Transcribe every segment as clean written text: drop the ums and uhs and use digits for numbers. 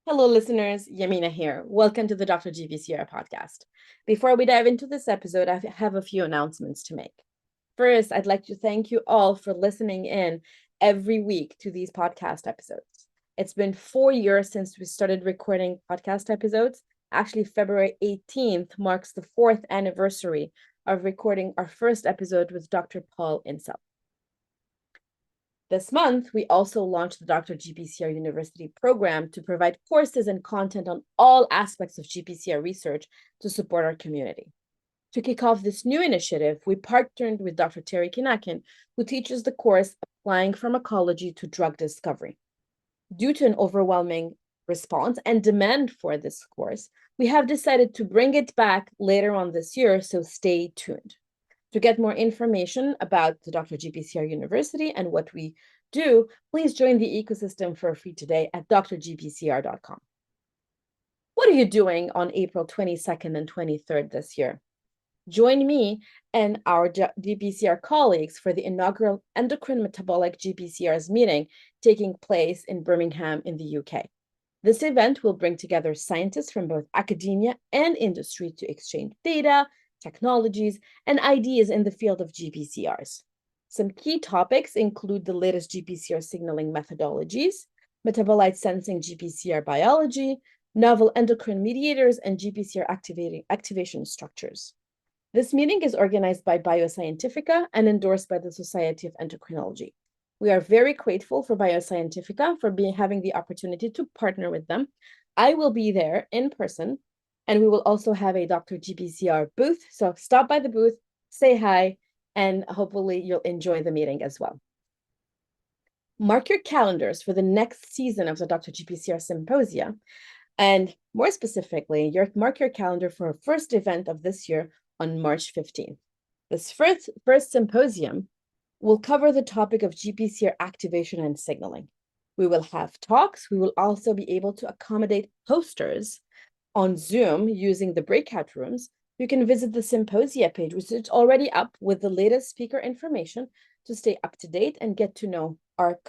Hello, listeners. Yamina here. Welcome to the Dr. GPCR podcast. Before we dive into this episode, I have a few announcements to make. First, I'd like to thank you all for listening in every week to these podcast episodes. It's been 4 years since we started recording podcast episodes. Actually, February 18th marks the fourth anniversary of recording our first episode with Dr. Paul Insel. This month, we also launched the Dr. GPCR University program to provide courses and content on all aspects of GPCR research to support our community. To kick off this new initiative, we partnered with Dr. Terry Kinakin, who teaches the course Applying Pharmacology to Drug Discovery. Due to an overwhelming response and demand for this course, we have decided to bring it back later on this year, so stay tuned. To get more information about the Dr. GPCR University and what we do, please join the ecosystem for free today at drgpcr.com. What are you doing on April 22nd and 23rd this year? Join me and our GPCR colleagues for the inaugural Endocrine Metabolic GPCRs meeting taking place in Birmingham in the UK. This event will bring together scientists from both academia and industry to exchange data, technologies, and ideas in the field of GPCRs. Some key topics include the latest GPCR signaling methodologies, metabolite sensing GPCR biology, novel endocrine mediators, and GPCR activation structures. This meeting is organized by Bioscientifica and endorsed by the Society of Endocrinology. We are very grateful for Bioscientifica for having the opportunity to partner with them. I will be there in person, and we will also have a Dr. GPCR booth. So stop by the booth, say hi, and hopefully you'll enjoy the meeting as well. Mark your calendars for the next season of the Dr. GPCR Symposia. And more specifically, mark your calendar for our first event of this year on March 15th. This first symposium will cover the topic of GPCR activation and signaling. We will have talks. We will also be able to accommodate posters on Zoom using the breakout rooms. You can visit the Symposia page, which is already up with the latest speaker information to stay up to date and get to know our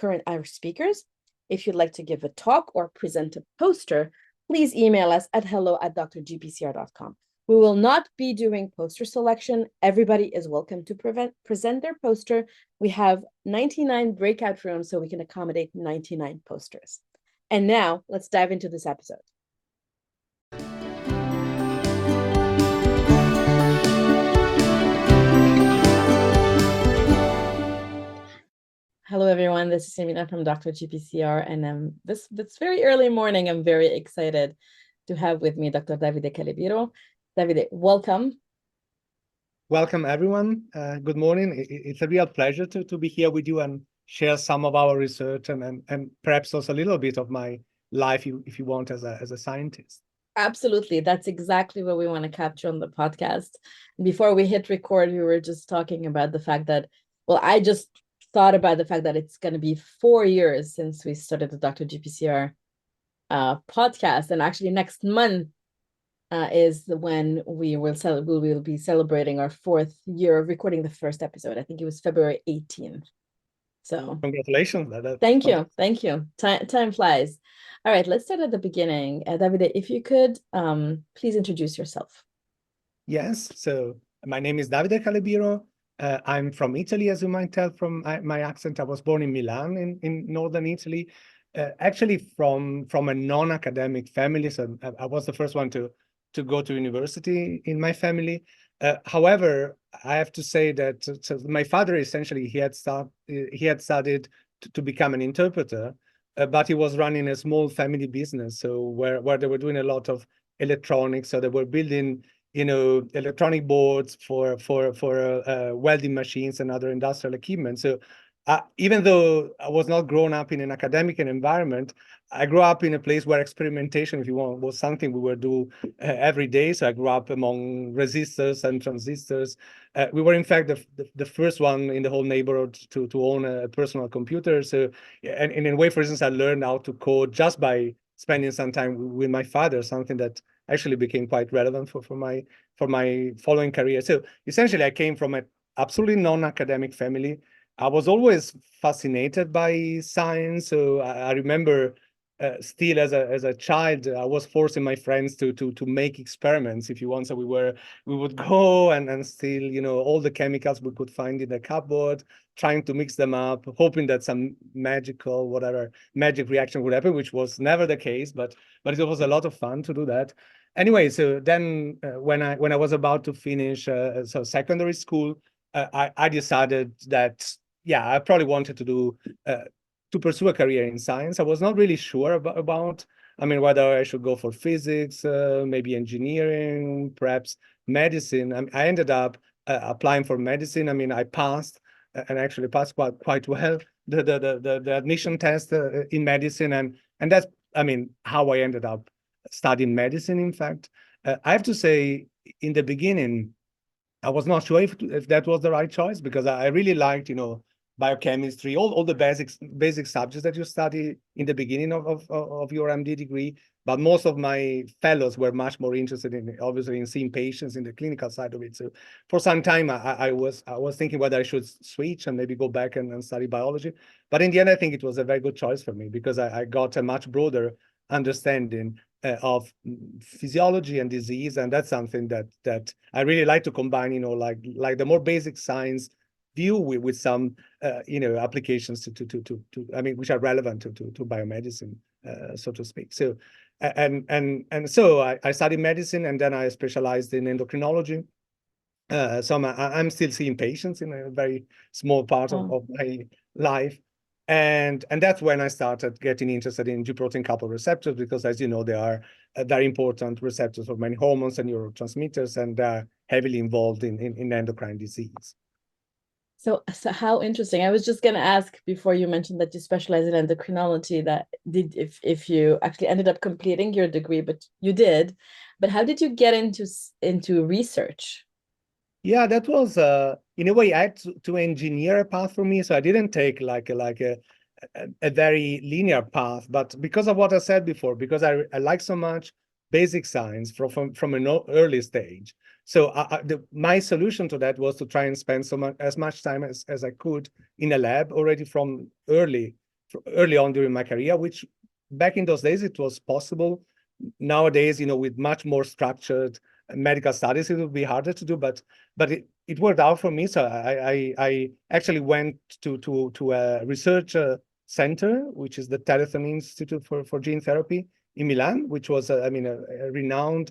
speakers. If you'd like to give a talk or present a poster, please email us at hello@drgpcr.com. We will not be doing poster selection. Everybody is welcome to present their poster. We have 99 breakout rooms, so we can accommodate 99 posters. And now let's dive into this episode. Hello, everyone. This is Yamina from Dr. GPCR, and this very early morning, I'm very excited to have with me Dr. Davide Calebiro. Davide, welcome. Welcome, everyone. Good morning. It's a real pleasure to be here with you and share some of our research and perhaps also a little bit of my life, if you want, as a scientist. Absolutely. That's exactly what we want to capture on the podcast. Before we hit record, we were just talking about the fact that, well, I just thought about the fact that it's going to be 4 years since we started the Dr. GPCR podcast. And actually next month is when we will be celebrating our 4th year of recording the first episode. I think it was February 18th. So congratulations. Thank you. Time flies. All right, let's start at the beginning. Davide, if you could please introduce yourself. Yes, so my name is Davide Calebiro. I'm from Italy, as you might tell from my accent. I was born in Milan, in northern Italy, actually from a non-academic family. So I was the first one to go to university in my family. However, I have to say that so my father essentially he had studied to become an interpreter, but he was running a small family business. So where they were doing a lot of electronics, so they were building electronic boards for welding machines and other industrial equipment. So even though I was not grown up in an academic environment, I grew up in a place where experimentation, if you want, was something we were do every day. So I grew up among resistors and transistors. We were, in fact, the first one in the whole neighborhood to own a personal computer. So, and in a way, for instance, I learned how to code just by spending some time with my father, something that actually became quite relevant for my following career. So essentially, I came from an absolutely non-academic family. I was always fascinated by science. So I remember still as a child, I was forcing my friends to make experiments, if you want. So we would go and steal, you know, all the chemicals we could find in the cupboard, trying to mix them up, hoping that some magical, whatever, magic reaction would happen, which was never the case, but it was a lot of fun to do that. Anyway, so then when I was about to finish so secondary school, I decided that, yeah, I probably wanted to pursue a career in science. I was not really sure about, I mean, whether I should go for physics, maybe engineering, perhaps medicine. I ended up applying for medicine. I mean, I passed and actually passed quite well the admission test in medicine, and that's, I mean, how I ended up studying medicine. In fact, I have to say, in the beginning, I was not sure if that was the right choice, because I really liked, you know, biochemistry, all the basic subjects that you study in the beginning of your MD degree. But most of my fellows were much more interested in, obviously, in seeing patients in the clinical side of it. So for some time, I was thinking whether I should switch and maybe go back and study biology. But in the end, I think it was a very good choice for me, because I got a much broader understanding of physiology and disease, and that's something that I really like to combine. You know, like the more basic science view with some you know, applications to I mean, which are relevant to biomedicine, so to speak. So and so I studied medicine, and then I specialized in endocrinology. So I'm still seeing patients in a very small part of my life. And that's when I started getting interested in G protein coupled receptors, because, as you know, they are very important receptors for many hormones and neurotransmitters, and they're heavily involved in endocrine disease. So how interesting. I was just going to ask, before you mentioned that you specialize in endocrinology, that if you actually ended up completing your degree, but you did. But how did you get into research? Yeah, that was in a way, I had to engineer a path for me. So I didn't take like a very linear path, but because of what I said before, because I like so much basic science from an early stage. So my solution to that was to try and spend as much time as I could in a lab already from early on during my career, which back in those days it was possible. Nowadays, you know, with much more structured medical studies, it would be harder to do, but it worked out for me. So I actually went to a research center, which is the Telethon Institute for Gene Therapy in Milan, which was, I mean, a renowned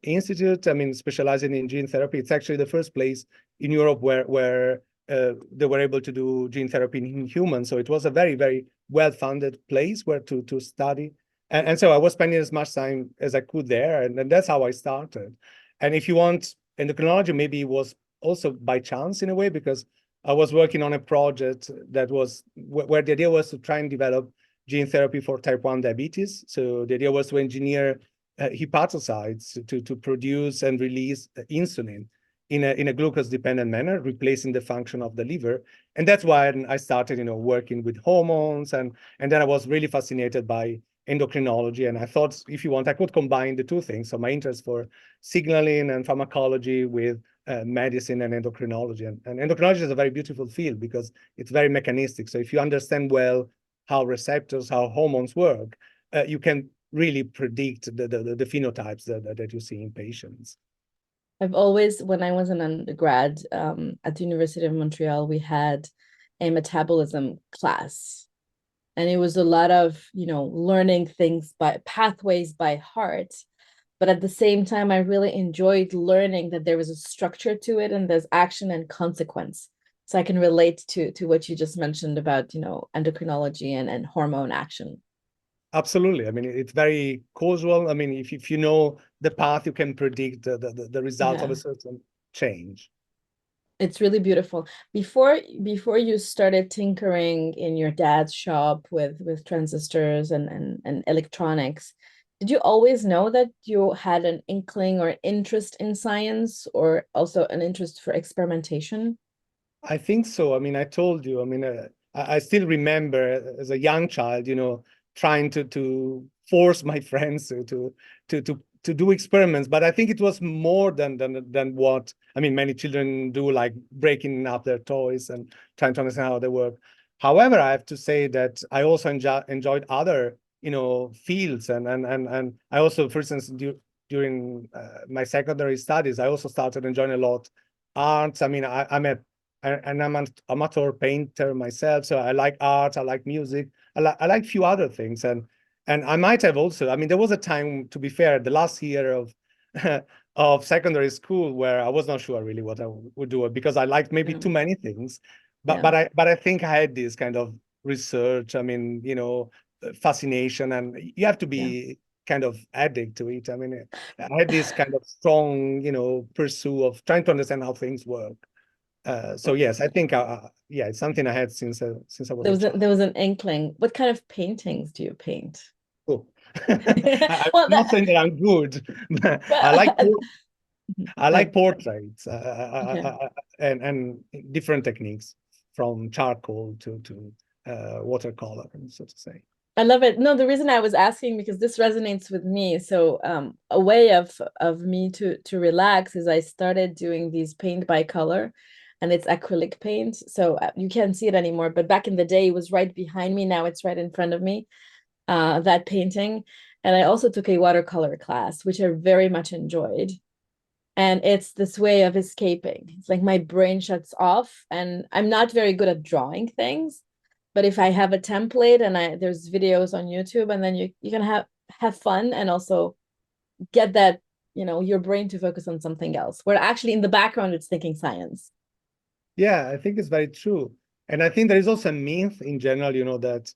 institute, I mean, specializing in gene therapy. It's actually the first place in Europe where they were able to do gene therapy in humans. So it was a very, very well-funded place where to study. And so I was spending as much time as I could there, and that's how I started. And if you want, endocrinology maybe was also by chance in a way, because I was working on a project that was where the idea was to try and develop gene therapy for type 1 diabetes. So the idea was to engineer hepatocytes to produce and release insulin in a glucose-dependent manner, replacing the function of the liver. And that's why I started, you know, working with hormones, and then I was really fascinated by endocrinology. And I thought, if you want, I could combine the two things. So my interest for signaling and pharmacology with medicine and endocrinology. And endocrinology is a very beautiful field because it's very mechanistic. So if you understand well how receptors, how hormones work, you can really predict the phenotypes that you see in patients. I've always, when I was an undergrad at the University of Montreal, we had a metabolism class. And it was a lot of, learning things by pathways by heart. But at the same time, I really enjoyed learning that there was a structure to it and there's action and consequence. So I can relate to what you just mentioned about, endocrinology and hormone action. Absolutely. I mean, it's very causal. I mean, if you know the path, you can predict the result of Yeah. a certain change. It's really beautiful. Before you started tinkering in your dad's shop with transistors and electronics, did you always know that you had an inkling or interest in science, or also an interest for experimentation? I think so. I mean, I told you, I mean, I still remember as a young child, you know, trying to force my friends to do experiments. But I think it was more than what, I mean, many children do, like breaking up their toys and trying to understand how they work. However, I have to say that I also enjoyed other fields. And I also, for instance, during my secondary studies, I also started enjoying a lot arts. I mean, I'm an amateur painter myself, so I like art, I like music, I like few other things. And I might have also, I mean, there was a time, to be fair, the last year of of secondary school where I was not sure really what I would do, because I liked maybe too many things. But Yeah. but I think I had this kind of research, I mean, fascination, and you have to Yeah. be kind of addict to it. I mean, I had this kind of strong, pursuit of trying to understand how things work. So yes, I think, yeah, it's something I had since I was There a was child. there was an inkling. What kind of paintings do you paint? Cool. I'm Well, not saying that I'm good, but well, I like, like portraits, okay. and different techniques, from charcoal to watercolor, so to say. I love it. No, the reason I was asking because this resonates with me. So, a way of me to relax is I started doing these paint by color, and it's acrylic paint. So you can't see it anymore, but back in the day, it was right behind me. Now it's right in front of me. That painting, and I also took a watercolor class, which I very much enjoyed. And it's this way of escaping. It's like my brain shuts off, and I'm not very good at drawing things. But if I have a template and there's videos on YouTube, and then you can have fun and also get that, your brain to focus on something else. Where actually in the background it's thinking science. Yeah, I think it's very true. And I think there is also a myth in general, that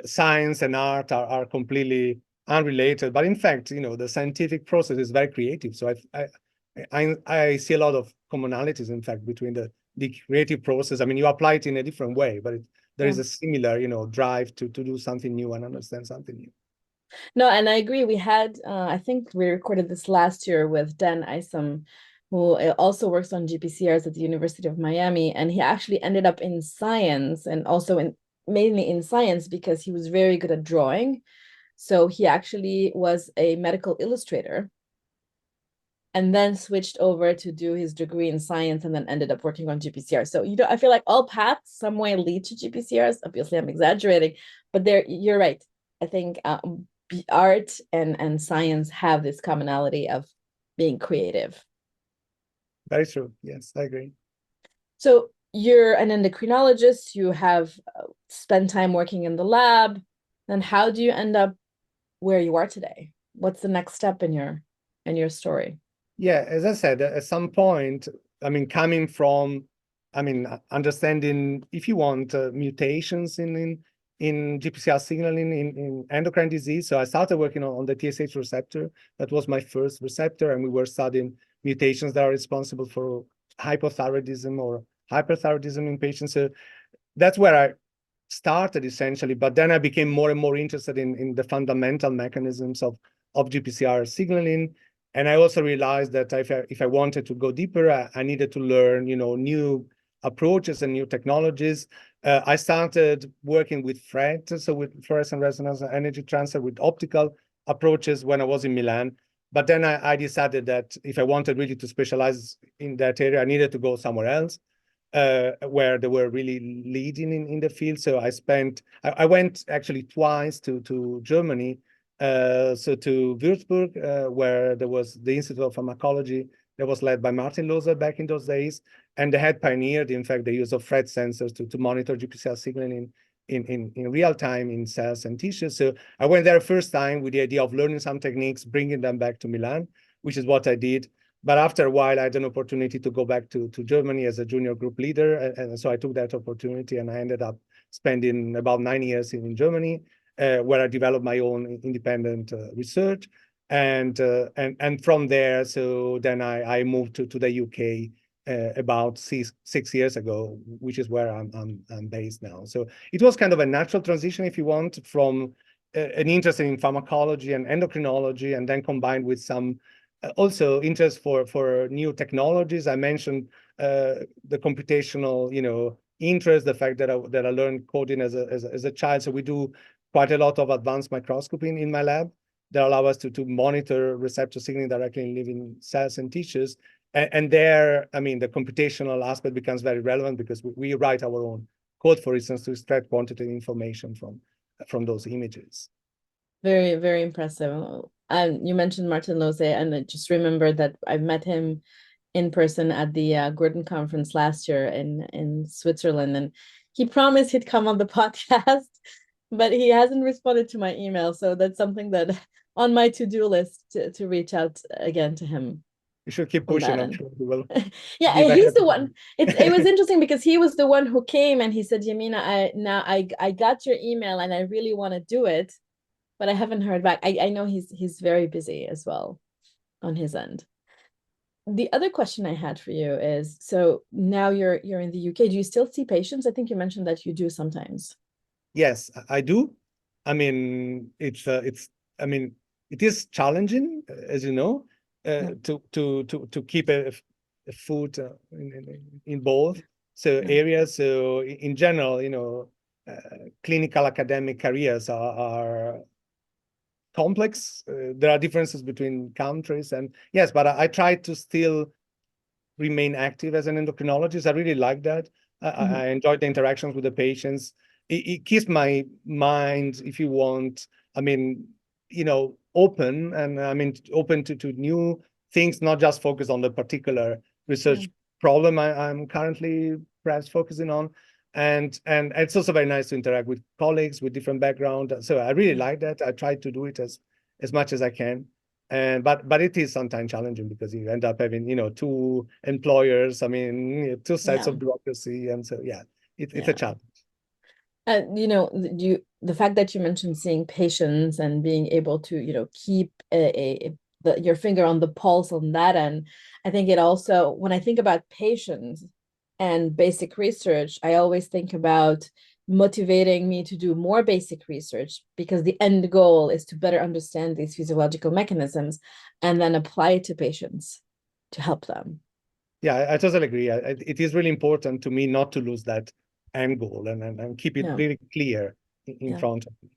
science and art are completely unrelated. But in fact, the scientific process is very creative. So I see a lot of commonalities, in fact, between the creative process. I mean, you apply it in a different way, but there Yeah. is a similar, drive to do something new and understand something new. No, and I agree. We had, I think we recorded this last year with Dan Isom, who also works on GPCRs at the University of Miami, and he actually ended up in science, and also mainly in science because he was very good at drawing. So he actually was a medical illustrator and then switched over to do his degree in science, and then ended up working on GPCR. So, I feel like all paths some way lead to GPCRs. Obviously, I'm exaggerating, but you're right. I think art and science have this commonality of being creative. Very true. Yes, I agree. So you're an endocrinologist, you have spent time working in the lab. Then how do you end up where you are today? What's the next step in your story? Yeah, as I said, at some point, I mean, coming from, understanding, if you want, mutations in GPCR signaling in endocrine disease. So I started working on the TSH receptor. That was my first receptor, and we were studying mutations that are responsible for hypothyroidism or hyperthyroidism in patients. So that's where I started, essentially. But then I became more and more interested in the fundamental mechanisms of GPCR signaling. And I also realized that if I wanted to go deeper, I needed to learn, new approaches and new technologies. I started working with FRET, so with fluorescent resonance energy transfer, with optical approaches, when I was in Milan. But then I decided that if I wanted really to specialize in that area, I needed to go somewhere else, where they were really leading in the field. So I went actually twice to Germany, so to Würzburg, where there was the Institute of Pharmacology that was led by Martin Loser back in those days. And they had pioneered, in fact, the use of FRET sensors to monitor GPCR signaling in real time in cells and tissues. So I went there first time with the idea of learning some techniques, bringing them back to Milan, which is what I did. But after a while, I had an opportunity to go back to Germany as a junior group leader. And so I took that opportunity, and I ended up spending about 9 years in Germany, where I developed my own independent research. And from there, so then I moved to the UK about 6 years ago, which is where I'm based now. So it was kind of a natural transition, if you want, from an interest in pharmacology and endocrinology, and then combined with some also interest for new technologies. I mentioned the computational, interest, the fact that I learned coding as a child. So we do quite a lot of advanced microscopy in my lab that allow us to monitor receptor signaling directly in living cells and tissues. And there, I mean, the computational aspect becomes very relevant, because we write our own code, for instance, to extract quantitative information from those images. Very, very impressive. And you mentioned Martin Lose, and I just remembered that I met him in person at the Gordon conference last year in Switzerland, and he promised he'd come on the podcast, but he hasn't responded to my email. So that's something that on my to-do list to reach out again to him You should keep on pushing. that I'm end. sure he will Yeah, be very he's happy the to one. It was interesting because he was the one who came and he said, Yamina, I got your email and I really want to do it, but I haven't heard back. I know he's very busy as well on his end. The other question I had for you is, so now you're in the UK. Do you still see patients? I think you mentioned that you do sometimes. Yes, I do. I mean, I mean, it is challenging, as you know, Yeah, to keep a foot in both so yeah, areas. So in general, clinical academic careers are complex. There are differences between countries, and yes, but I try to still remain active as an endocrinologist. I really like that. mhm, I enjoy the interactions with the patients. It keeps my mind, if you want, I mean, open, and I mean, open to new things, not just focus on the particular yeah, research problem I'm currently perhaps focusing on. And it's also very nice to interact with colleagues with different background. So I really yeah, like that. I try to do it as much as I can. And but it is sometimes challenging because you end up having two employers. I mean, two sides yeah, of bureaucracy, and so yeah, it's a yeah. challenge. The fact that you mentioned seeing patients and being able to, keep your finger on the pulse on that end, I think it also, when I think about patients and basic research, I always think about motivating me to do more basic research because the end goal is to better understand these physiological mechanisms and then apply it to patients to help them. Yeah, I totally agree. It is really important to me not to lose that end goal and keep it Yeah, really clear in yeah. front of me.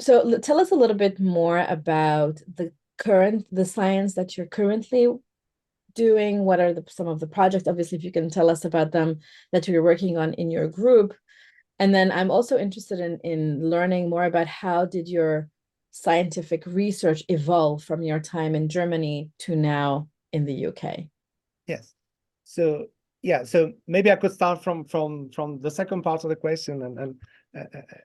So tell us a little bit more about the science that you're currently doing. What are some of the projects? Obviously, if you can tell us about them that you're working on in your group. And then I'm also interested in learning more about how did your scientific research evolve from your time in Germany to now in the UK? Yes. So yeah, so maybe I could start from the second part of the question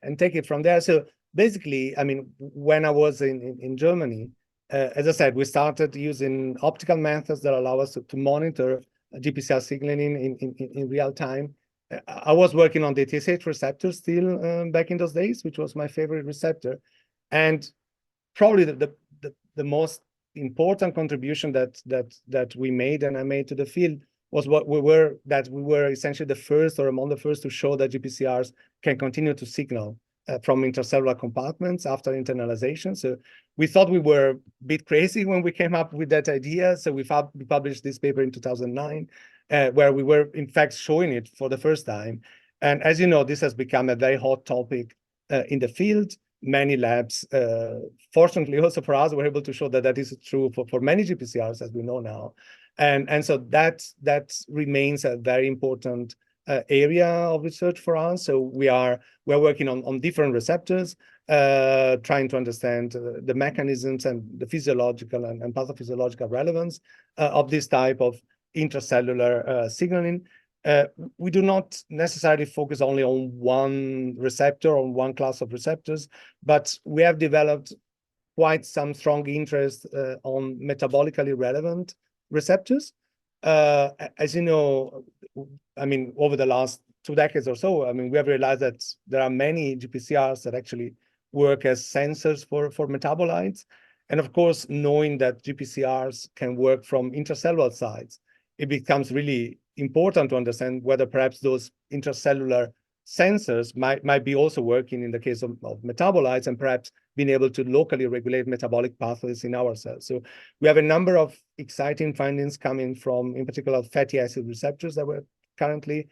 and take it from there. So basically, I mean, when I was in Germany, as I said, we started using optical methods that allow us to monitor GPCR signaling in real time. I was working on the TSH receptor still back in those days, which was my favorite receptor, and probably the most important contribution that we made and I made to the field was we were essentially the first or among the first to show that GPCRs can continue to signal from intercellular compartments after internalization. So we thought we were a bit crazy when we came up with that idea. So we published this paper in 2009, where we were in fact showing it for the first time. And as you know, this has become a very hot topic in the field. Many labs, fortunately also for us, were able to show that that is true for many GPCRs, as we know now. And so that remains a very important area of research for us. So we're working on different receptors, trying to understand the mechanisms and the physiological and pathophysiological relevance of this type of intracellular signaling. We do not necessarily focus only on one receptor, on one class of receptors, but we have developed quite some strong interest on metabolically relevant receptors. As you know, I mean, over the last 2 decades or so, I mean, we have realized that there are many GPCRs that actually work as sensors for metabolites. And of course, knowing that GPCRs can work from intracellular sites, it becomes really important to understand whether perhaps those intracellular sensors might be also working in the case of metabolites and perhaps being able to locally regulate metabolic pathways in our cells. So we have a number of exciting findings coming from, in particular, fatty acid receptors that we're currently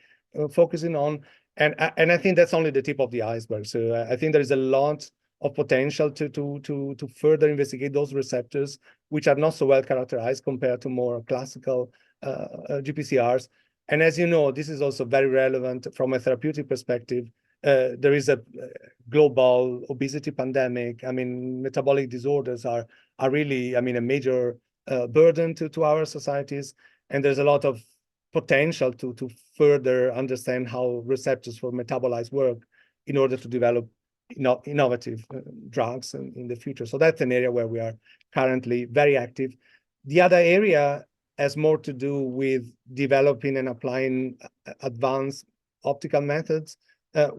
focusing on. And I think that's only the tip of the iceberg. So I think there is a lot of potential to further investigate those receptors, which are not so well characterized compared to more classical GPCRs. And as you know, this is also very relevant from a therapeutic perspective. There is a global obesity pandemic. I mean, metabolic disorders are really, I mean, a major burden to our societies. And there's a lot of potential to further understand how receptors for metabolites work in order to develop innovative drugs in the future. So that's an area where we are currently very active. The other area has more to do with developing and applying advanced optical methods. I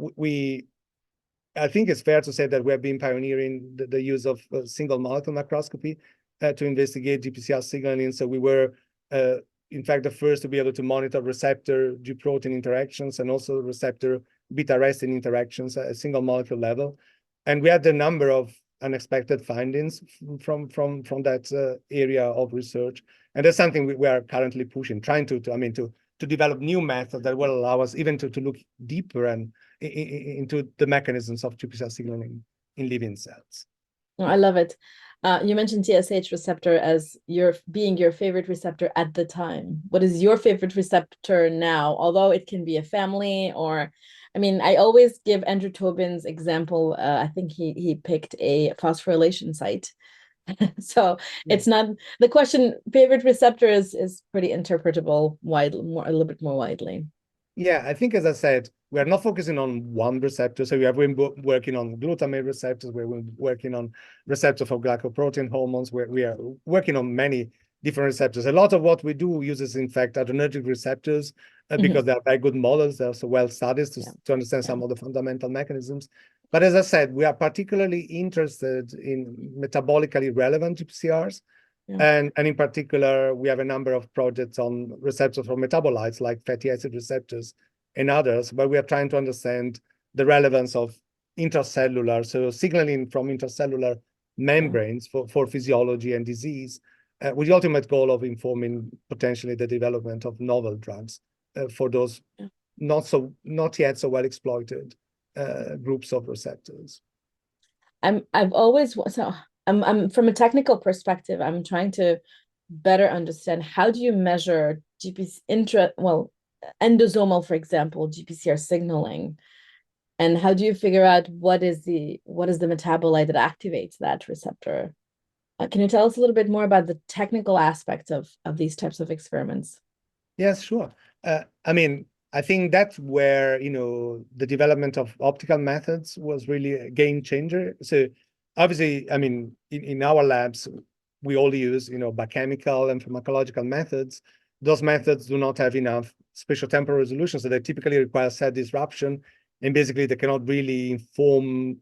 think it's fair to say that we have been pioneering the use of single molecule microscopy to investigate GPCR signaling. So we were, in fact, the first to be able to monitor receptor G-protein interactions and also receptor beta-arrestin interactions at a single molecule level. And we had a number of unexpected findings from that area of research. And that's something we are currently pushing, trying to develop new methods that will allow us even to look deeper and into the mechanisms of GPCR signaling in living cells. Oh, I love it. You mentioned TSH receptor as your favorite receptor at the time. What is your favorite receptor now? Although it can be a family or, I mean, I always give Andrew Tobin's example. I think he picked a phosphorylation site. So it's not the question. Favorite receptor is pretty interpretable a little bit more widely. Yeah, I think, as I said, we are not focusing on one receptor. So we have been working on glutamate receptors. We're working on receptors for glycoprotein hormones. We are working on many different receptors. A lot of what we do uses, in fact, adrenergic receptors because they are very good models. They're also well studied to understand some of the fundamental mechanisms. But as I said, we are particularly interested in metabolically relevant GPCRs. And in particular, we have a number of projects on receptors for metabolites like fatty acid receptors and others, but we are trying to understand the relevance of intracellular, so signaling from intracellular membranes for physiology and disease, with the ultimate goal of informing potentially the development of novel drugs for those not yet so well exploited groups of receptors. I'm from a technical perspective, I'm trying to better understand how do you measure endosomal, for example, GPCR signaling, and how do you figure out what is the metabolite that activates that receptor? Can you tell us a little bit more about the technical aspects of these types of experiments? Yes, sure. I mean, I think that's where, the development of optical methods was really a game changer. So obviously, I mean, in our labs, we all use, biochemical and pharmacological methods. Those methods do not have enough spatial temporal resolution, so they typically require set disruption, and basically they cannot really inform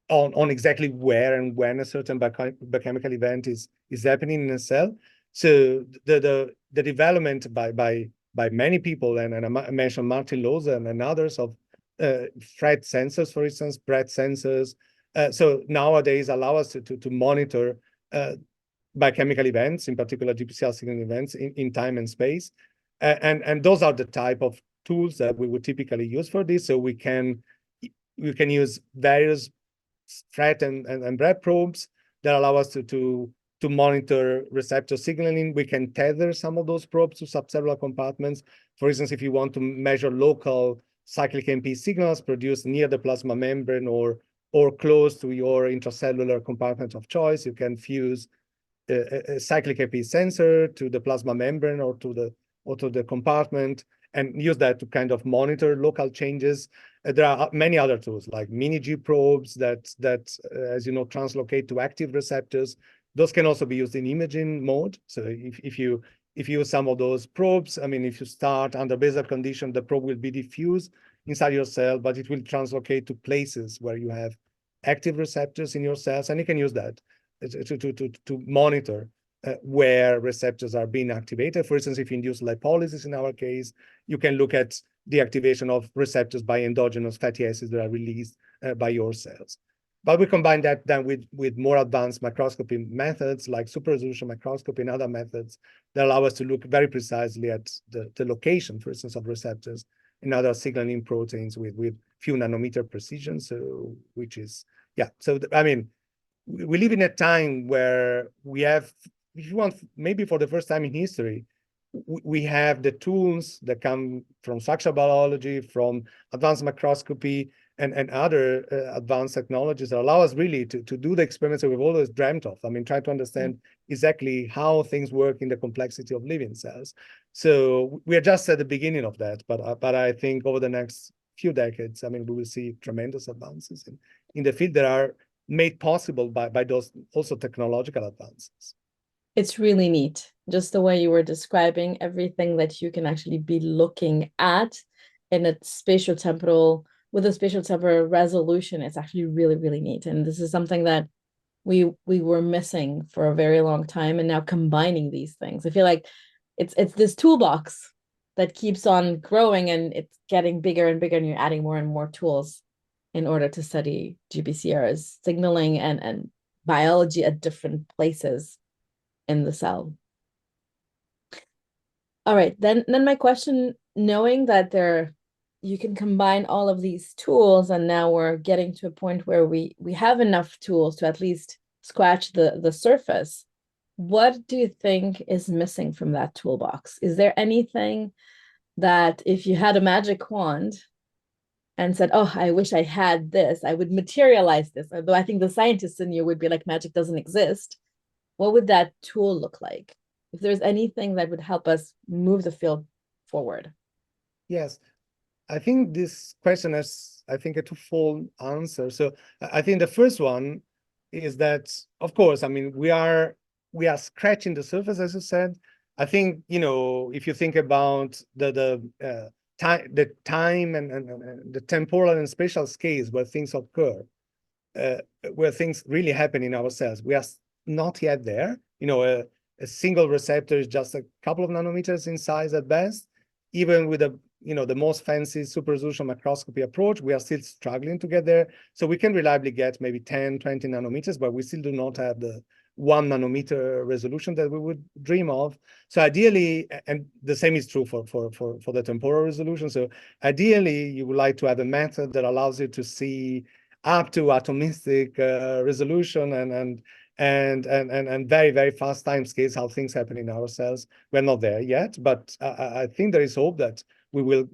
on exactly where and when a certain biochemical event is happening in a cell. So the development by many people, and I mentioned Martin Lohse and others, of threat sensors, for instance, breath sensors. So nowadays allow us to monitor biochemical events, in particular GPCR signaling events in time and space. And those are the type of tools that we would typically use for this. So we can use various threat and breath probes that allow us to monitor receptor signaling. We can tether some of those probes to subcellular compartments. For instance, if you want to measure local cyclic AMP signals produced near the plasma membrane or close to your intracellular compartment of choice, you can fuse a cyclic AMP sensor to the plasma membrane or to the compartment and use that to kind of monitor local changes. There are many other tools like mini G probes that as you know, translocate to active receptors. Those can also be used in imaging mode. So if you use some of those probes, I mean, if you start under basal condition, the probe will be diffused inside your cell, but it will translocate to places where you have active receptors in your cells, and you can use that to monitor where receptors are being activated. For instance, if you induce lipolysis in our case, you can look at the activation of receptors by endogenous fatty acids that are released by your cells. But we combine that then with more advanced microscopy methods like super resolution microscopy and other methods that allow us to look very precisely at the location, for instance, of receptors and other signaling proteins with few nanometer precision. So, which is, yeah. So, I mean, we live in a time where we have, if you want, maybe for the first time in history, we have the tools that come from structural biology, from advanced microscopy, and other advanced technologies that allow us really to do the experiments that we've always dreamt of. I mean, try to understand exactly how things work in the complexity of living cells. So we are just at the beginning of that, but I think over the next few decades, I mean, we will see tremendous advances in the field that are made possible by those also technological advances. It's really neat, just the way you were describing everything that you can actually be looking at in a spatial temporal, with a spatial temporal resolution. It's actually really, really neat. And this is something that we were missing for a very long time. And now combining these things, I feel like it's this toolbox that keeps on growing, and it's getting bigger and bigger, and you're adding more and more tools in order to study GPCR's signaling and biology at different places in the cell. All right, then my question, knowing that you can combine all of these tools, and now we're getting to a point where we have enough tools to at least scratch the surface. What do you think is missing from that toolbox? Is there anything that if you had a magic wand and said, oh, I wish I had this, I would materialize this, although I think the scientists in you would be like, magic doesn't exist, what would that tool look like? If there's anything that would help us move the field forward. Yes, I think this question has, I think, a twofold answer. So I think the first one is that, of course, I mean, we are scratching the surface, as you said. I think, you know, if you think about the time and the temporal and spatial scales where things occur, where things really happen in our cells, we are not yet there. You know, a single receptor is just a couple of nanometers in size at best. Even with the most fancy super resolution microscopy approach, we are still struggling to get there. So we can reliably get maybe 10, 20 nanometers, but we still do not have the 1 nanometer resolution that we would dream of. So ideally, and the same is true for the temporal resolution. So ideally, you would like to have a method that allows you to see up to atomistic resolution and very, very fast time scales how things happen in our cells. We're not there yet, but I think there is hope that we will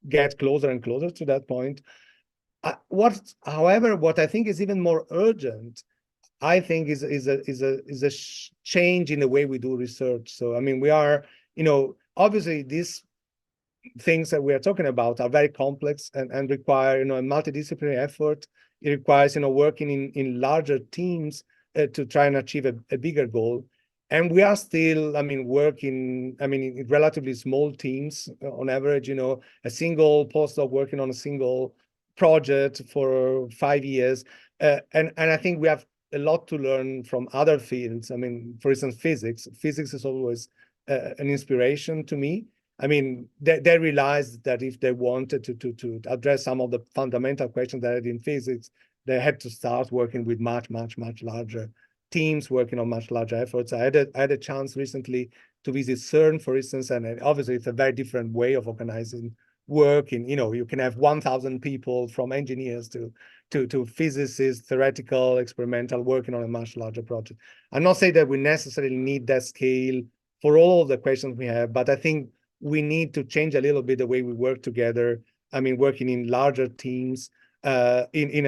get closer and closer to that point. However, what I think is even more urgent, I think, is a change in the way we do research. So I mean, we are, obviously these things that we are talking about are very complex and require, a multidisciplinary effort. It requires, working in larger teams to try and achieve a bigger goal. And we are still, I mean, working, in relatively small teams on average, a single postdoc working on a single project for 5 years. And I think we have a lot to learn from other fields. I mean, for instance, physics. Physics is always an inspiration to me. I mean, they realized that if they wanted to address some of the fundamental questions that in physics, they had to start working with much larger teams, working on much larger efforts. I had a chance recently to visit CERN, for instance, and obviously it's a very different way of organizing work. And you can have 1,000 people, from engineers to physicists, theoretical, experimental, working on a much larger project. I'm not saying that we necessarily need that scale for all of the questions we have, but I think we need to change a little bit the way we work together. I mean, working in larger teams, in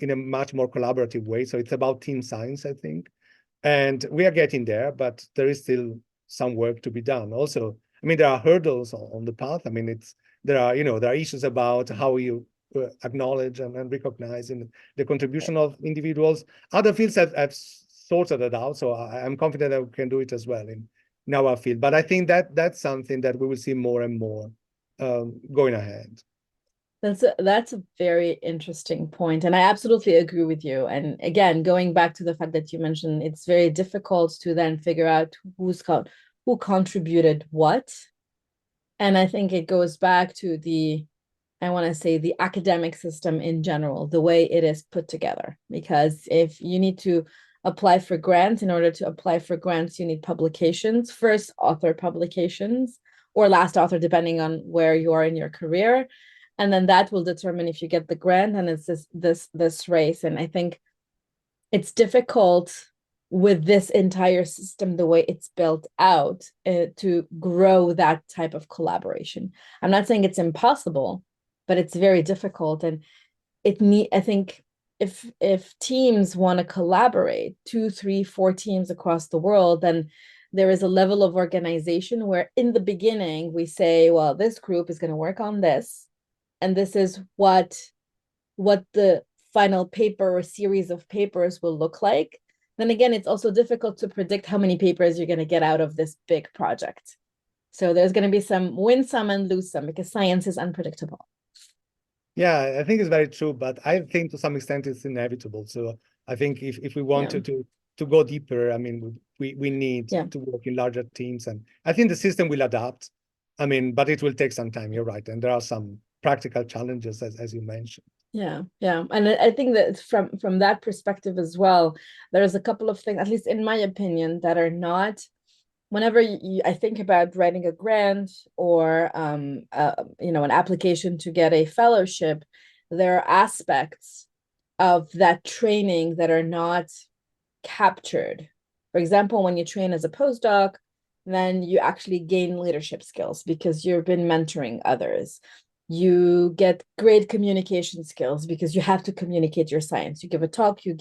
a much more collaborative way. So it's about team science, I think, and we are getting there, but there is still some work to be done. Also, I mean, there are hurdles on the path. I mean, there are issues about how you acknowledge and recognize in the contribution of individuals. Other fields have sorted it out, so I'm confident that we can do it as well in our field. But I think that's something that we will see more and more going ahead. That's a very interesting point, and I absolutely agree with you. And again, going back to the fact that you mentioned it's very difficult to then figure out who contributed what. And I think it goes back to I want to say the academic system in general, the way it is put together. Because if you need to apply for grants, in order to apply for grants, you need publications, first author publications or last author, depending on where you are in your career. And then that will determine if you get the grant, and it's this race. And I think it's difficult with this entire system, the way it's built out, to grow that type of collaboration. I'm not saying it's impossible, but it's very difficult. And I think if teams want to collaborate, 2, 3, 4 teams across the world, then there is a level of organization where in the beginning we say, well, this group is going to work on this, and this is what the final paper or series of papers will look like. Then again, it's also difficult to predict how many papers you're going to get out of this big project. So there's going to be some win some and lose some because science is unpredictable. Yeah, I think it's very true, but I think to some extent it's inevitable. So I think if we want Yeah. to go deeper, I mean, we need Yeah. to work in larger teams, and I think the system will adapt. I mean, but it will take some time. You're right, and there are some practical challenges as you mentioned. Yeah, yeah. And I think that from that perspective as well, there's a couple of things, at least in my opinion, that are not, whenever I think about writing a grant or an application to get a fellowship, there are aspects of that training that are not captured. For example, when you train as a postdoc, then you actually gain leadership skills because you've been mentoring others. You get great communication skills because you have to communicate your science. You give a talk, you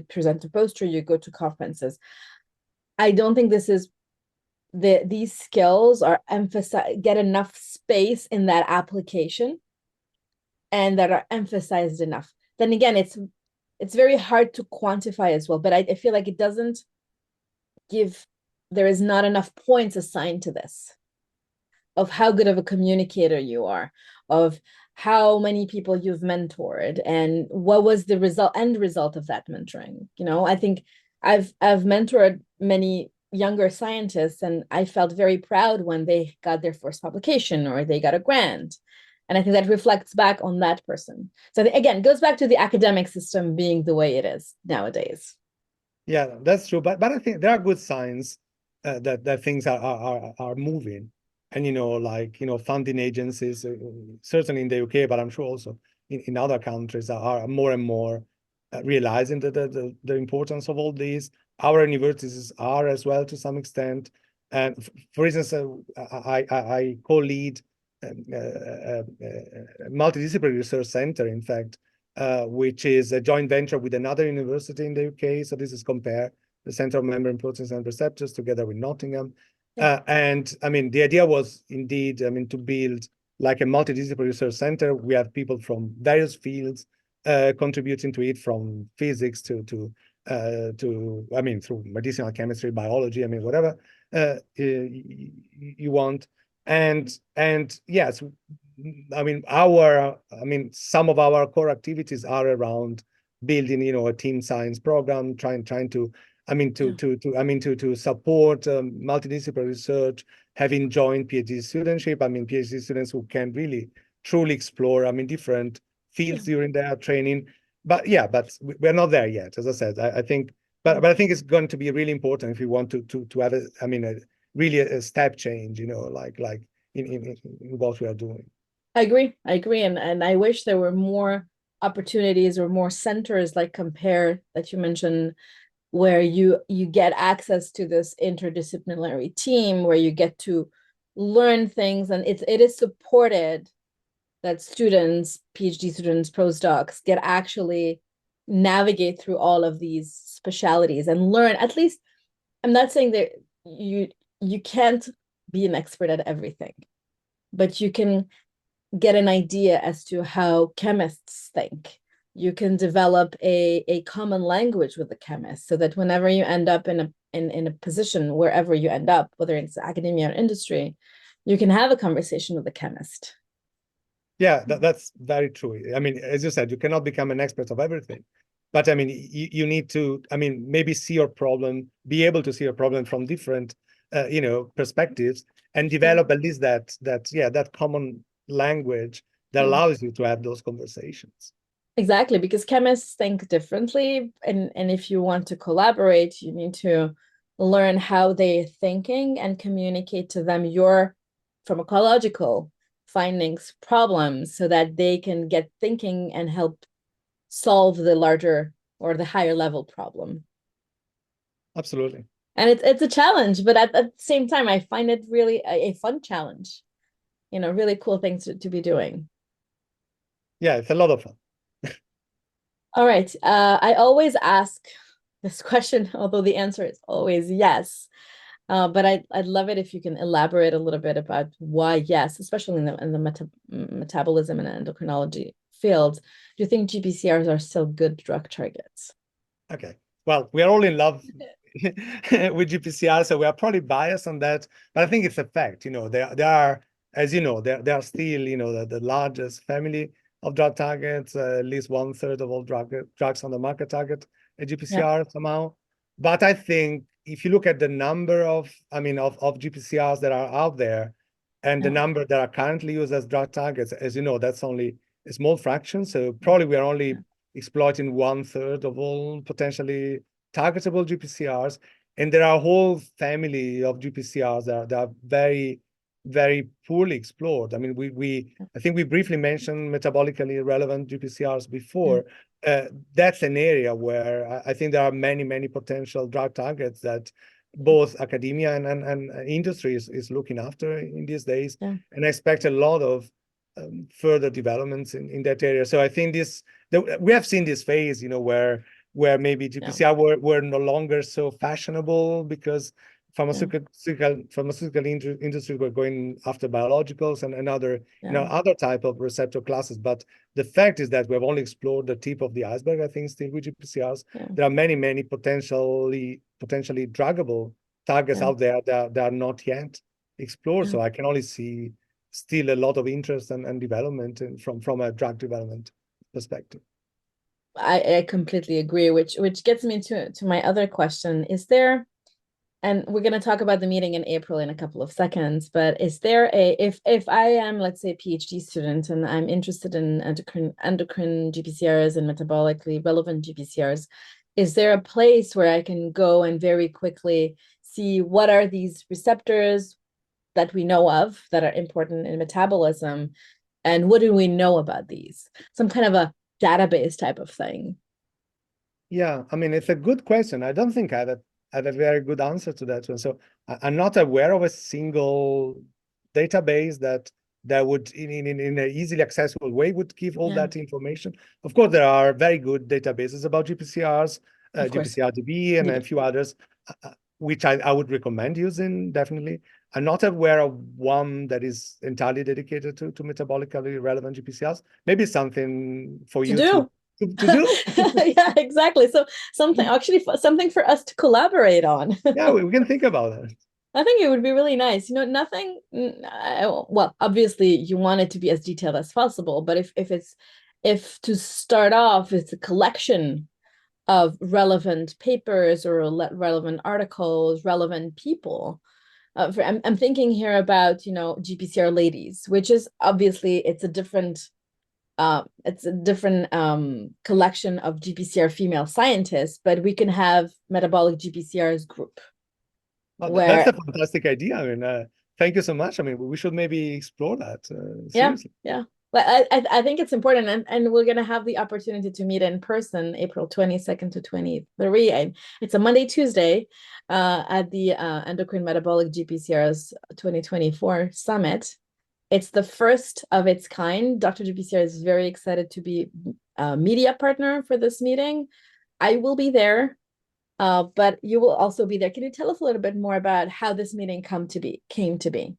present a poster, you go to conferences. I don't think these skills are emphasized, get enough space in that application and that are emphasized enough. Then again, it's very hard to quantify as well, but I feel like it doesn't there is not enough points assigned to this, of how good of a communicator you are, of how many people you've mentored, and what was the end result of that mentoring. I think I've mentored many younger scientists, and I felt very proud when they got their first publication or they got a grant. And I think that reflects back on that person. So again, it goes back to the academic system being the way it is nowadays. Yeah, that's true. But I think there are good signs that things are moving, and funding agencies, certainly in the UK, but I'm sure also in other countries are more and more realizing the importance of all these. Our universities are as well to some extent. And for instance, I co-lead a multidisciplinary research center, in fact, which is a joint venture with another university in the UK. So this is COMPARE, the Center of Membrane Proteins and Receptors, together with Nottingham. And I mean, the idea was indeed, I mean, to build like a multidisciplinary research center. We have people from various fields contributing to it, from physics to I mean, through medicinal chemistry, biology, I mean, whatever you want. And yes, I mean, some of our core activities are around building, a team science program, trying to, I mean, to support multidisciplinary research, having joined PhD studentship. I mean, PhD students who can really truly explore, I mean, different fields during their training. But yeah, but we're not there yet, as I said. I think, but I think it's going to be really important if we want to have really a step change, like in what we are doing. I agree. And I wish there were more opportunities or more centers like COMPARE that you mentioned, where you get access to this interdisciplinary team where you get to learn things, and it is supported that students, PhD students, postdocs get actually navigate through all of these specialities and learn. At least, I'm not saying that you can't be an expert at everything, but you can get an idea as to how chemists think. You can develop a common language with the chemist, so that whenever you end up in a position, wherever you end up, whether it's academia or industry, you can have a conversation with the chemist. Yeah, that's very true. I mean, as you said, you cannot become an expert of everything, but I mean, you need to, I mean, maybe see your problem, be able to see your problem from different, perspectives, and develop at least that common language that allows you to have those conversations. Exactly, because chemists think differently, and if you want to collaborate, you need to learn how they're thinking and communicate to them your pharmacological findings, problems, so that they can get thinking and help solve the larger or the higher level problem. Absolutely. And it's a challenge, but at the same time, I find it really a fun challenge. Really cool things to be doing. Yeah, it's a lot of fun. All right. I always ask this question, although the answer is always yes. But I'd love it if you can elaborate a little bit about why yes, especially in the metabolism and endocrinology fields. Do you think GPCRs are still good drug targets? Okay. Well, we are all in love with GPCR, so we are probably biased on that. But I think it's a fact. They are, as you know, they are still, the largest family of drug targets. At least 1/3 of all drugs on the market target a Yeah, GPCR somehow. But I think if you look at the number of GPCRs that are out there and the yeah, number that are currently used as drug targets, as you know, that's only a small fraction. So probably we are only exploiting 1/3 of all potentially targetable GPCRs. And there are a whole family of GPCRs that are very, very poorly explored. I mean, I think we briefly mentioned metabolically relevant GPCRs yeah, before. That's an area where I think there are many, many potential drug targets that both academia and industry is looking after in these days. yeah, And I expect a lot of further developments in that area. So I think we have seen this phase, where maybe yeah, GPCR were no longer so fashionable because pharmaceutical industries were going after biologicals and other yeah, other type of receptor classes. But the fact is that we have only explored the tip of the iceberg. I think still with GPCRs, yeah, there are many many potentially druggable targets yeah, out there that are not yet explored. yeah. So I can only see still a lot of interest and development from a drug development perspective. I completely agree, which gets me to my other question. Is there, and we're going to talk about the meeting in April in a couple of seconds, but is there if I am, let's say, a PhD student and I'm interested in endocrine GPCRs and metabolically relevant GPCRs, is there a place where I can go and very quickly see what are these receptors that we know of that are important in metabolism, and what do we know about these? Some kind of a database type of thing. Yeah, I mean, it's a good question. I don't think I have a very good answer to that one. So I'm not aware of a single database that would, in an easily accessible way, would give all Yeah, that information. Of course, there are very good databases about GPCRs, of course. GPCR-DB, and a DB. few others, which I would recommend using, definitely. I'm not aware of one that is entirely dedicated to metabolically relevant GPCRs. Maybe something for To you do. to do. Yeah, exactly. So something actually something for us to collaborate on. Yeah, we can think about that. I think it would be really nice. Nothing. Well, obviously, you want it to be as detailed as possible, but if to start off, it's a collection of relevant papers or relevant articles, relevant people. I'm thinking here about GPCR ladies, which is obviously it's a different collection of GPCR female scientists, but we can have metabolic GPCRs group Oh, that's where a fantastic idea. I mean, thank you so much. I mean, we should maybe explore that yeah, seriously. yeah. But I think it's important, and we're gonna have the opportunity to meet in person April 22nd to 23. It's a Monday, Tuesday, at the Endocrine Metabolic GPCR's 2024 summit. It's the first of its kind. Dr. GPCR is very excited to be a media partner for this meeting. I will be there, but you will also be there. Can you tell us a little bit more about how this meeting came to be?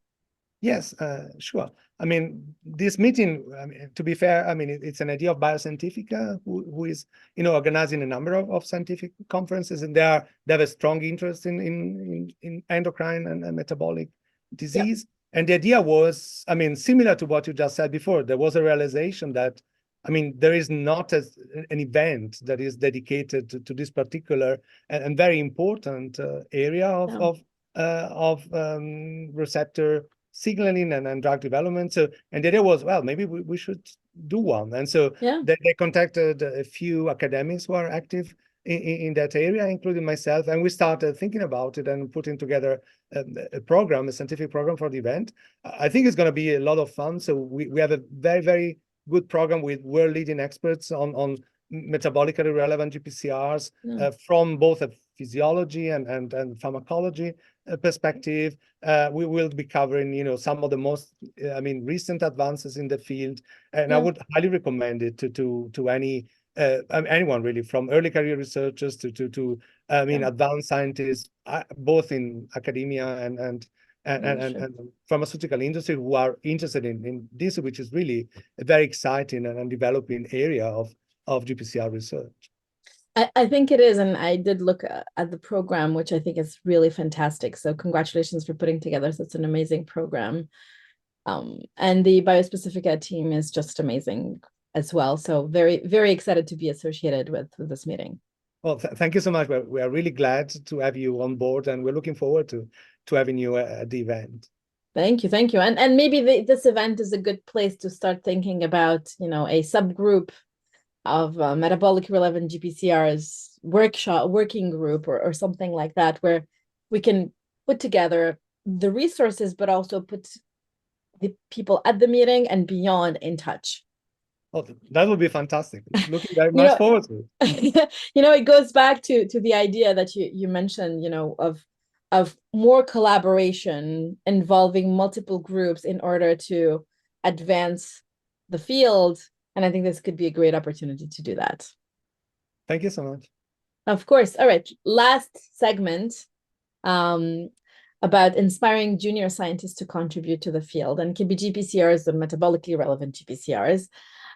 Yes, sure. I mean, this meeting, I mean, to be fair, I mean, it's an idea of Bioscientifica, who is, organizing a number of scientific conferences, and they have a strong interest in endocrine and metabolic Yeah, disease. And the idea was, I mean, similar to what you just said before, there was a realization that, I mean, there is not an event that is dedicated to this particular and very important area yeah, of receptor signaling and drug development. So, and the idea was, well, maybe we should do one. And so yeah, they contacted a few academics who are active in that area, including myself. And we started thinking about it and putting together a program, a scientific program for the event. I think it's going to be a lot of fun. So we have a very, very good program with world leading experts on metabolically relevant GPCRs yeah, from both a physiology and pharmacology perspective. We will be covering, some of the most, I mean, recent advances in the field, and I yeah, would highly recommend it to any anyone really, from early career researchers to Yeah. advanced scientists, both in academia and pharmaceutical industry, who are interested in this, which is really a very exciting and developing area of GPCR research. I think it is, and I did look at the program, which I think is really fantastic. So congratulations for putting together such an amazing program. And the Biospecifica team is just amazing as well. So very, very excited to be associated with this meeting. Well, thank you so much. We are really glad to have you on board, and we're looking forward to having you at the event. Thank you, thank you. And maybe this event is a good place to start thinking about, a subgroup of metabolic relevant GPCRs working group or something like that, where we can put together the resources, but also put the people at the meeting and beyond in touch. Oh, that would be fantastic. Looking very You much know, forward to it. it goes back to the idea that you mentioned, of more collaboration involving multiple groups in order to advance the field. And I think this could be a great opportunity to do that. Thank you so much. Of course. All right. Last segment, about inspiring junior scientists to contribute to the field, and can be GPCRs and metabolically relevant GPCRs.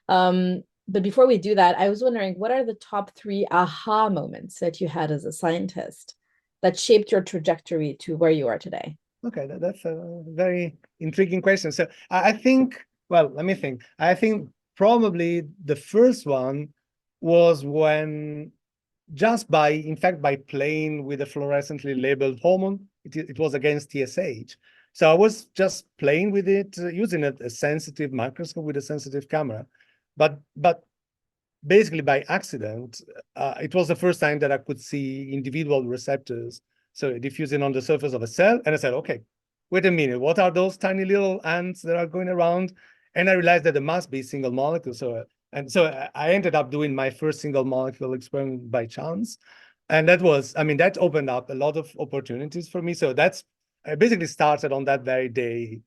But before we do that, I was wondering, what are the top 3 aha moments that you had as a scientist that shaped your trajectory to where you are today? Okay, that's a very intriguing question. So I think, well, let me think. I think probably the first one was when in fact, by playing with a fluorescently labeled hormone, it was against TSH. So I was just playing with it using a sensitive microscope with a sensitive camera. But basically by accident, it was the first time that I could see individual receptors, so diffusing on the surface of a cell. And I said, okay, wait a minute, what are those tiny little ants that are going around? And I realized that there must be single molecules. So I ended up doing my first single molecule experiment by chance. And that opened up a lot of opportunities for me. So I basically started on that very day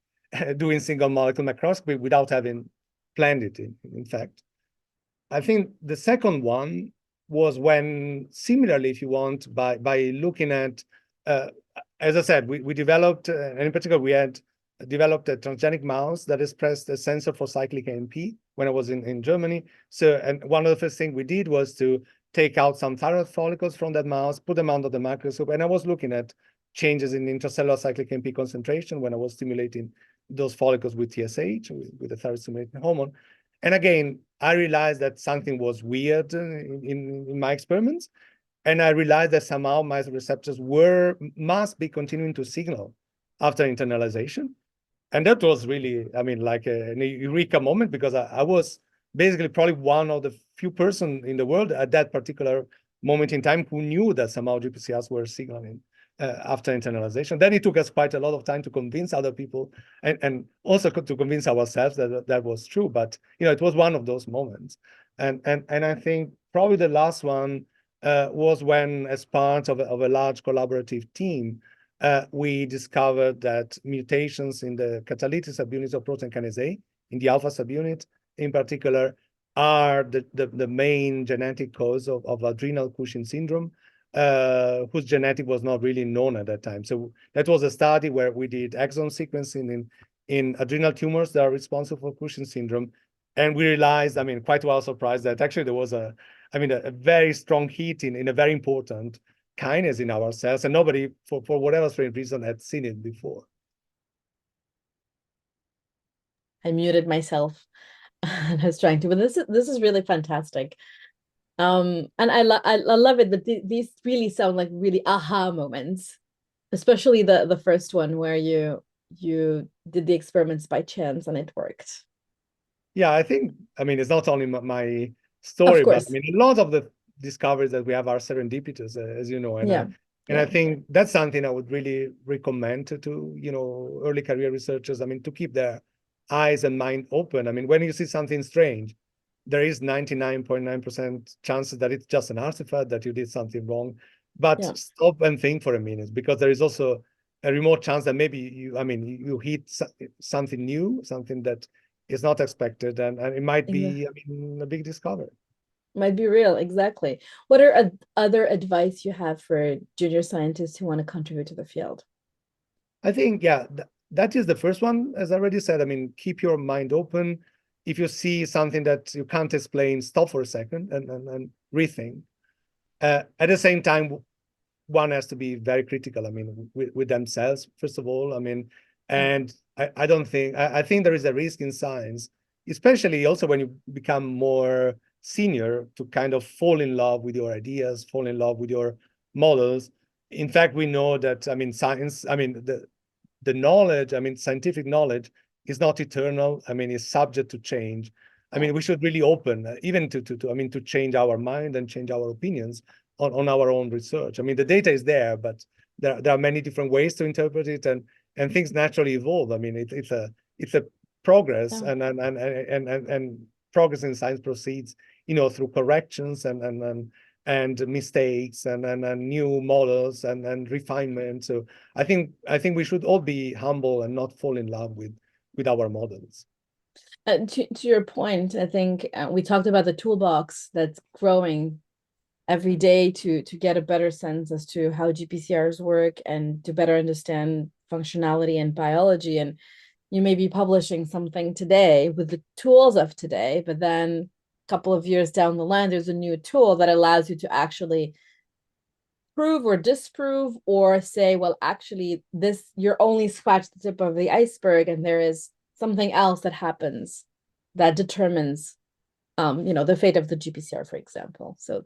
doing single molecule microscopy without having planned it, in fact. I think the second one was when, similarly, if you want, by looking at, as I said, we developed, and in particular, we had developed a transgenic mouse that expressed a sensor for cyclic AMP when I was in Germany. So, and one of the first things we did was to take out some thyroid follicles from that mouse, put them under the microscope, and I was looking at changes in intracellular cyclic AMP concentration when I was stimulating those follicles with TSH, with the thyroid stimulating hormone. And again, I realized that something was weird in my experiments. And I realized that somehow my receptors must be continuing to signal after internalization. And that was really, like an eureka moment, because I was basically probably one of the few persons in the world at that particular moment in time who knew that somehow GPCRs were signaling after internalization. Then it took us quite a lot of time to convince other people and also to convince ourselves that was true. But it was one of those moments. And I think probably the last one was when, as part of a large collaborative team, we discovered that mutations in the catalytic subunits of protein kinase A, in the alpha subunit in particular, are the main genetic cause of adrenal Cushing syndrome, whose genetic was not really known at that time. So that was a study where we did exome sequencing in adrenal tumors that are responsible for Cushing syndrome. And we realized, quite well surprised, that actually there was a very strong hit in a very important kinase in our cells, and nobody, for whatever strange reason, had seen it before. I muted myself and I was trying to, but this is really fantastic. And I love it that these really sound like really aha moments, especially the first one where you did the experiments by chance and it worked. Yeah, I think, it's not only my Of story, but course. a lot of the discoveries that we have are serendipitous, as you know. And Yeah. I think that's something I would really recommend to early career researchers, to keep their eyes and mind open. When you see something strange, there is 99.9% chances that it's just an artifact, that you did something wrong. But Yeah. stop and think for a minute, because there is also a remote chance that maybe you hit something new, something that is not expected, and it might be, Exactly. a big discovery. Might be real, exactly. What are other advice you have for junior scientists who want to contribute to the field? I think, yeah, that is the first one, as I already said. I mean, keep your mind open. If you see something that you can't explain, stop for a second and rethink. At the same time, one has to be very critical. I mean, with themselves, first of all. I mean, and I don't think, I think there is a risk in science, especially also when you become more senior, to kind of fall in love with your ideas, fall in love with your models. In fact, we know that, I mean, science, I mean, the knowledge, I mean, scientific knowledge is not eternal. I mean, it's subject to change. I mean, we should really open, even I mean, to change our mind and change our opinions on our own research. I mean, the data is there, but there are many different ways to interpret it, and things naturally evolve. I mean, it's a progress, Yeah. and progress in science proceeds, you know, through corrections and mistakes and new models and refinement. So I think we should all be humble and not fall in love with our models. To your point, I think we talked about the toolbox that's growing every day to get a better sense as to how GPCRs work and to better understand functionality and biology. And you may be publishing something today with the tools of today, but then a couple of years down the line, there's a new tool that allows you to actually prove or disprove or say, well, actually, this you're only scratched the tip of the iceberg, and there is something else that happens that determines the fate of the GPCR, for example. So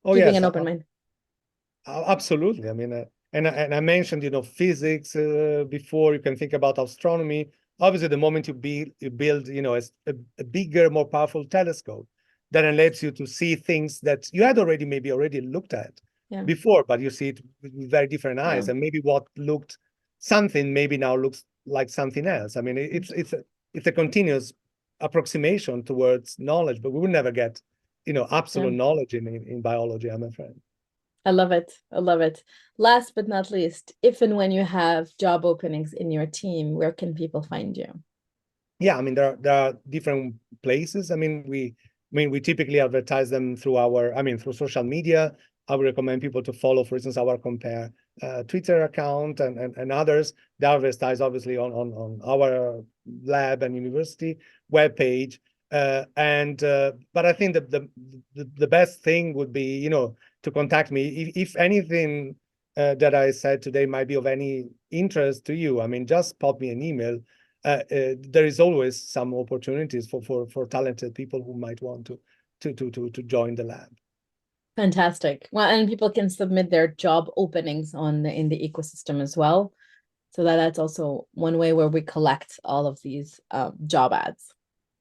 Oh keeping yes, an open mind. absolutely. I mean, and I mentioned, you know, physics before. You can think about astronomy. Obviously, the moment you build, you know, a bigger, more powerful telescope, that enables you to see things that you had maybe already looked at Yeah. before, but you see it with very different Yeah. eyes, and maybe what looked something maybe now looks like something else. I mean, it's a continuous approximation towards knowledge, but we will never get, you know, absolute Yeah. knowledge in biology, I'm afraid. I love it. I love it. Last but not least, if and when you have job openings in your team, where can people find you? Yeah, I mean, there are different places. I mean, we typically advertise them through through social media. I would recommend people to follow, for instance, our Compare Twitter account and others. They advertise obviously on our lab and university webpage. But I think that the best thing would be, you know, to contact me if anything that I said today might be of any interest to you. I mean, just pop me an email. There is always some opportunities for talented people who might want to join the lab. Fantastic. Well, and people can submit their job openings in the ecosystem as well. So that's also one way where we collect all of these job ads.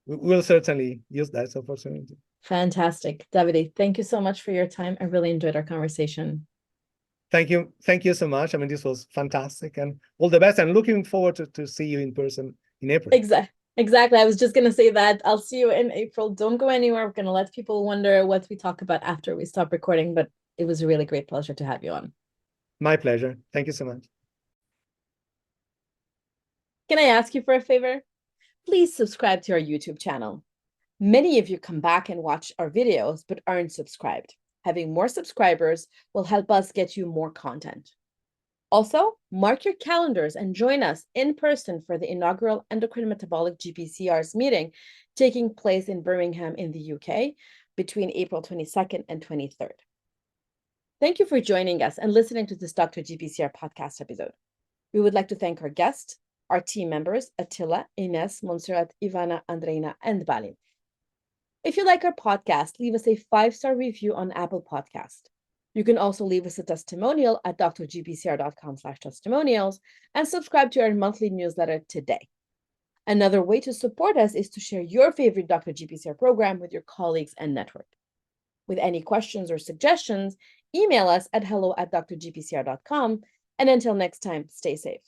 We'll certainly use that opportunity. Fantastic. Davide, thank you so much for your time. I really enjoyed our conversation. Thank you so much. I mean, this was fantastic, and all the best. And looking forward to see you in person in April. Exactly. I was just going to say that. I'll see you in April. Don't go anywhere. We're going to let people wonder what we talk about after we stop recording, but it was a really great pleasure to have you on. My pleasure. Thank you so much. Can I ask you for a favor? Please subscribe to our YouTube channel. Many of you come back and watch our videos, but aren't subscribed. Having more subscribers will help us get you more content. Also, mark your calendars and join us in person for the inaugural Endocrine Metabolic GPCRs meeting taking place in Birmingham in the UK between April 22nd and 23rd. Thank you for joining us and listening to this Dr. GPCR podcast episode. We would like to thank our guests, our team members, Attila, Ines, Montserrat, Ivana, Andreina, and Balin. If you like our podcast, leave us a 5-star review on Apple Podcast. You can also leave us a testimonial at drgpcr.com/testimonials and subscribe to our monthly newsletter today. Another way to support us is to share your favorite Dr. GPCR program with your colleagues and network. With any questions or suggestions, email us at hello@drgpcr.com. And until next time, stay safe.